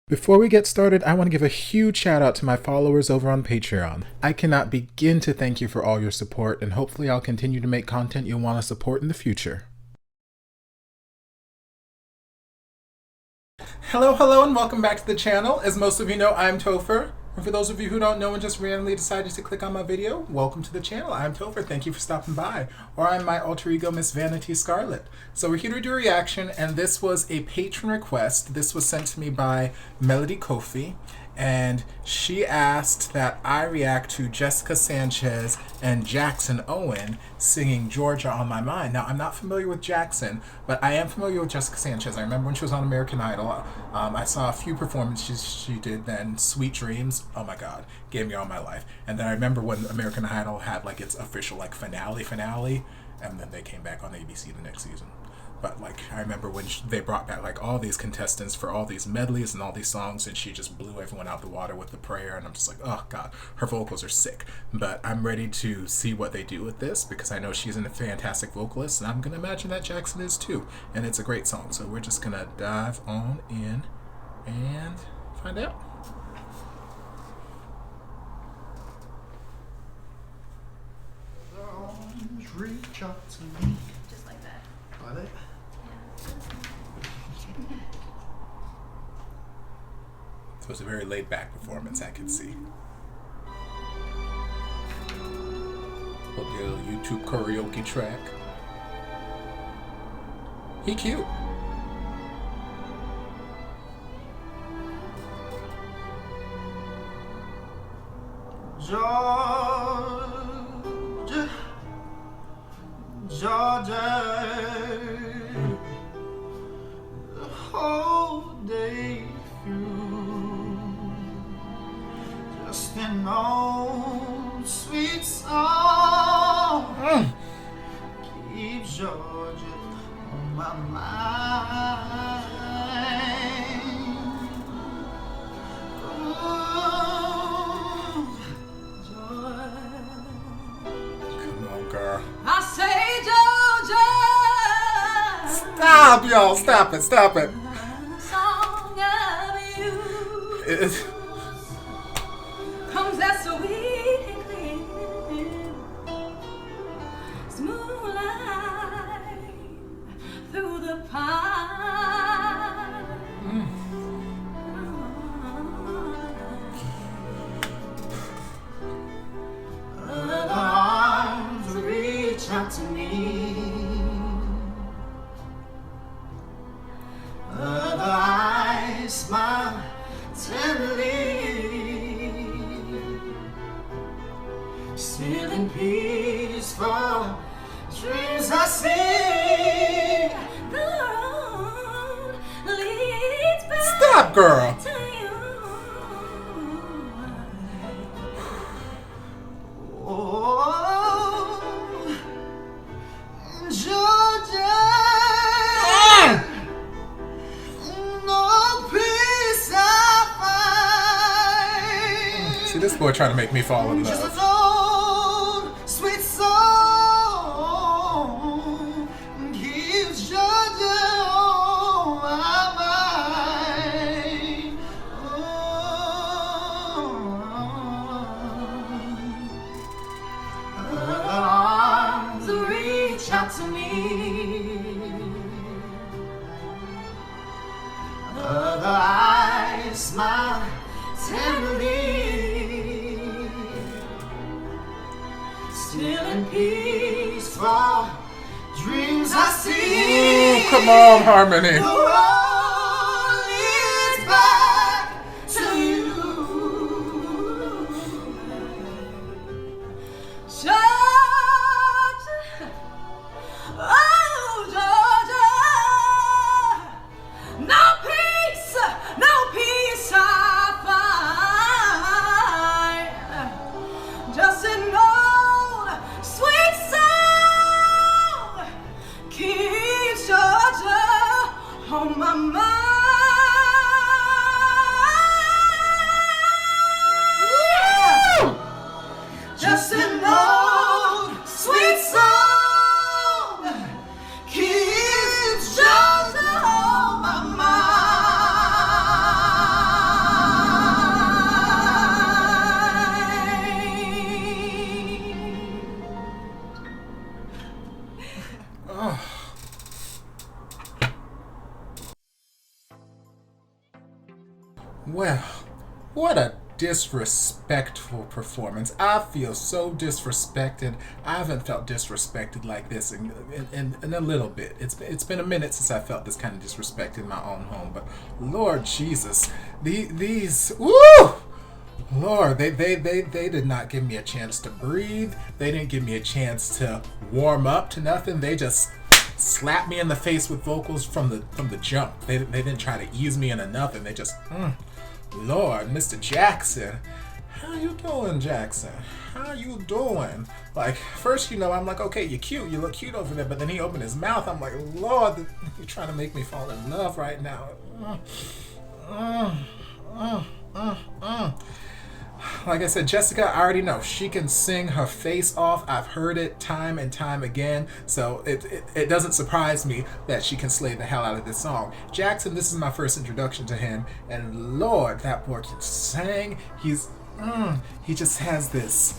Before we get started, I want to give a huge shout out to my followers over on Patreon. I cannot begin to thank you for all your support, and hopefully I'll continue to make content you'll want to support in the future. Hello, and welcome back to the channel. As most of you know, I'm Topher. And for those of you who don't know and just randomly decided to click on my video, welcome to the channel. I'm Topher. Thank you for stopping by. Or I'm my alter ego, Miss Vanity Scarlet. So we're here to do a reaction, and this was a patron request. This was sent to me by Melody Kofi, and she asked that I react to Jessica Sanchez and Jackson Owen singing Georgia on My Mind. Now, I'm not familiar with Jackson, but I am familiar with Jessica Sanchez. I remember when she was on American Idol. I saw a few performances she did then. Sweet Dreams, oh my god, gave me all my life. And then I remember when American Idol had like its official like finale, and then they came back on ABC the next season. But like I remember when they brought back like all these contestants for all these medleys and all these songs, and she just blew everyone out the water with the prayer, and I'm just like, oh god, her vocals are sick. But I'm ready to see what they do with this, because I know she's a fantastic vocalist, and I'm gonna imagine that Jackson is too, and it's a great song. So we're just gonna dive on in and find out. Reach out to me. Just like that. Like that? So it's a very laid back performance, I can see. Little YouTube karaoke track. He cute. Georgia, Georgia, the whole day through, just an old sweet song keeps Georgia on my mind. I say, Georgia. Stop, y'all. Stop it. Stop it. Song of you. Comes that sweet and clear. Smooth light through the pine. The arms reach out to me. The eyes smile tenderly. Still in peaceful dreams I see. The road leads back. Stop, girl. To you. Oh, Georgia, no peace I find. See, this boy trying to make me fall in Just love. an old sweet song keeps Georgia on my mind. The arms reach out to me. The eyes smile tenderly. Still in peaceful dreams I see. Ooh, come on, Harmony. The road leads back to you. Georgia, oh Georgia, no peace I find. Just an old sweet song keeps Georgia on Well, what a disrespectful performance. I feel so disrespected. I haven't felt disrespected like this in a little bit. It's been a minute since I felt this kind of disrespect in my own home, but Lord Jesus, these woo! Lord, they did not give me a chance to breathe. They didn't give me a chance to warm up to nothing. They just slapped me in the face with vocals from the jump. They didn't try to ease me into nothing. They just Lord, Mr. Jackson, how you doing, Jackson? How you doing? Like, first, I'm like, okay, you're cute. You look cute over there. But then he opened his mouth. I'm like, Lord, you're trying to make me fall in love right now. Like I said, Jessica, I already know. She can sing her face off. I've heard it time and time again. So it doesn't surprise me that she can slay the hell out of this song. Jackson, this is my first introduction to him. And Lord, that boy can sing. He just has this,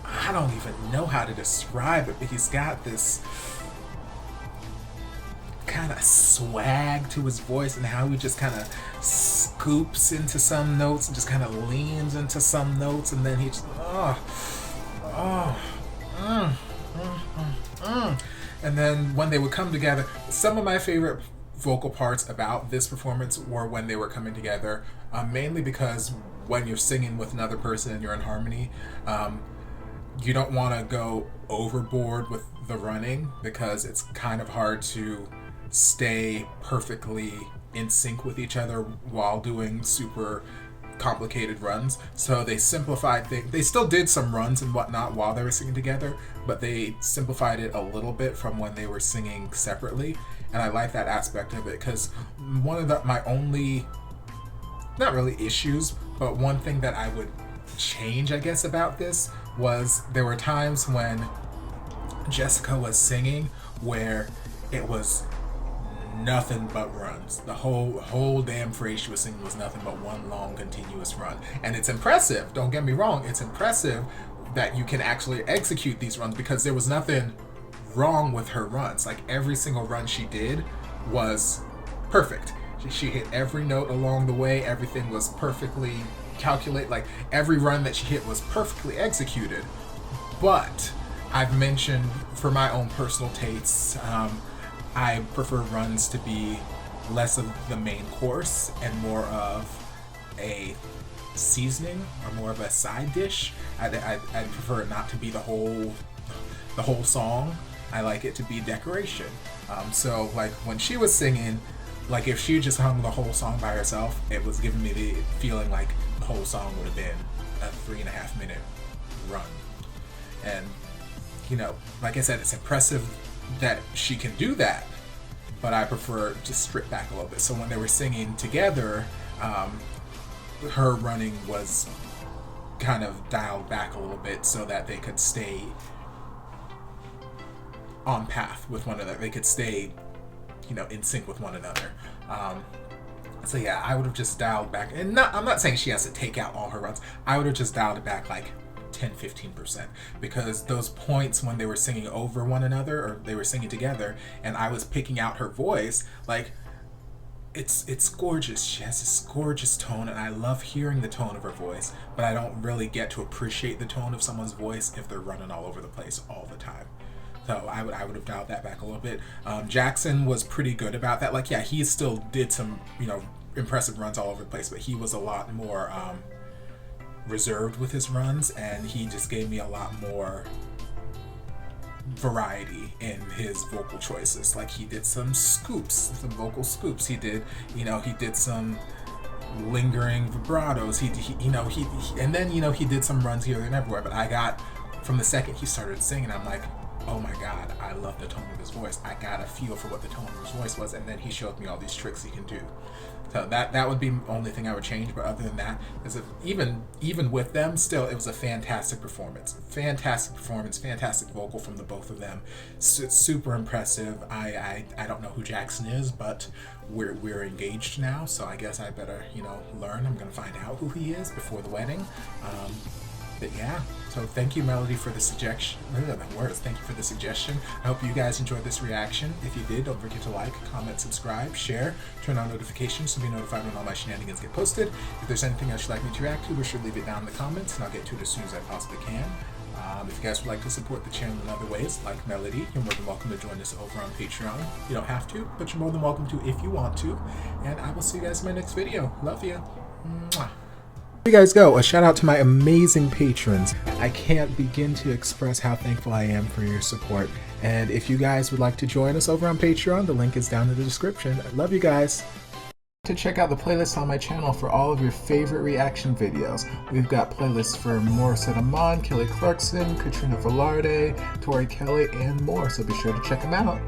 I don't even know how to describe it, but he's got this kind of swag to his voice and how he just kind of scoops into some notes and just kind of leans into some notes, and then he just and then when they would come together, some of my favorite vocal parts about this performance were when they were coming together, mainly because when you're singing with another person and you're in harmony, you don't want to go overboard with the running because it's kind of hard to stay perfectly in sync with each other while doing super complicated runs. So they simplified things. They still did some runs and whatnot while they were singing together, but they simplified it a little bit from when they were singing separately. And I like that aspect of it because one of my only, not really issues, but one thing that I would change, I guess, about this was there were times when Jessica was singing where it was nothing but runs. The whole damn phrase she was singing was nothing but one long continuous run. And it's impressive, don't get me wrong, it's impressive that you can actually execute these runs because there was nothing wrong with her runs. Like every single run she did was perfect. She hit every note along the way, everything was perfectly calculated, like every run that she hit was perfectly executed. But I've mentioned for my own personal tastes, I prefer runs to be less of the main course and more of a seasoning or more of a side dish. I prefer it not to be the whole song. I like it to be decoration. So like when she was singing, like if she just hung the whole song by herself, it was giving me the feeling like the whole song would have been a 3.5 minute run. And like I said, it's impressive that she can do that, but I prefer to strip back a little bit. So when they were singing together, her running was kind of dialed back a little bit so that they could stay on path with one another. They could stay, in sync with one another. So yeah, I would have just dialed back, and I'm not saying she has to take out all her runs. I would have just dialed it back like 10-15%, because those points when they were singing over one another or they were singing together and I was picking out her voice, like it's gorgeous. She has this gorgeous tone and I love hearing the tone of her voice, but I don't really get to appreciate the tone of someone's voice if they're running all over the place all the time. So I would have dialed that back a little bit. Jackson was pretty good about that. Like, yeah, he still did some, impressive runs all over the place, but he was a lot more reserved with his runs, and he just gave me a lot more variety in his vocal choices. Like he did some vocal scoops. He did, he did some lingering vibratos. And then he did some runs here and everywhere. But I got, from the second he started singing, I'm like, oh my God, I love the tone of his voice. I got a feel for what the tone of his voice was, and then he showed me all these tricks he can do. So that would be the only thing I would change. But other than that, even with them, still, it was a fantastic performance. Fantastic vocal from the both of them. Super impressive. I don't know who Jackson is, but we're engaged now, so I guess I better learn. I'm gonna find out who he is before the wedding. But yeah, so thank you, Melody, for the suggestion. Thank you for the suggestion. I hope you guys enjoyed this reaction. If you did, don't forget to like, comment, subscribe, share, turn on notifications to be notified when all my shenanigans get posted. If there's anything else you'd like me to react to, be sure to leave it down in the comments, and I'll get to it as soon as I possibly can. If you guys would like to support the channel in other ways, like Melody, you're more than welcome to join us over on Patreon. You don't have to, but you're more than welcome to if you want to. And I will see you guys in my next video. Love you. Mwah. Here you guys go. A shout out to my amazing patrons. I can't begin to express how thankful I am for your support. And if you guys would like to join us over on Patreon, the link is down in the description. I love you guys. To check out the playlist on my channel for all of your favorite reaction videos. We've got playlists for Morissette Amon, Kelly Clarkson, Katrina Velarde, Tori Kelly, and more, so be sure to check them out.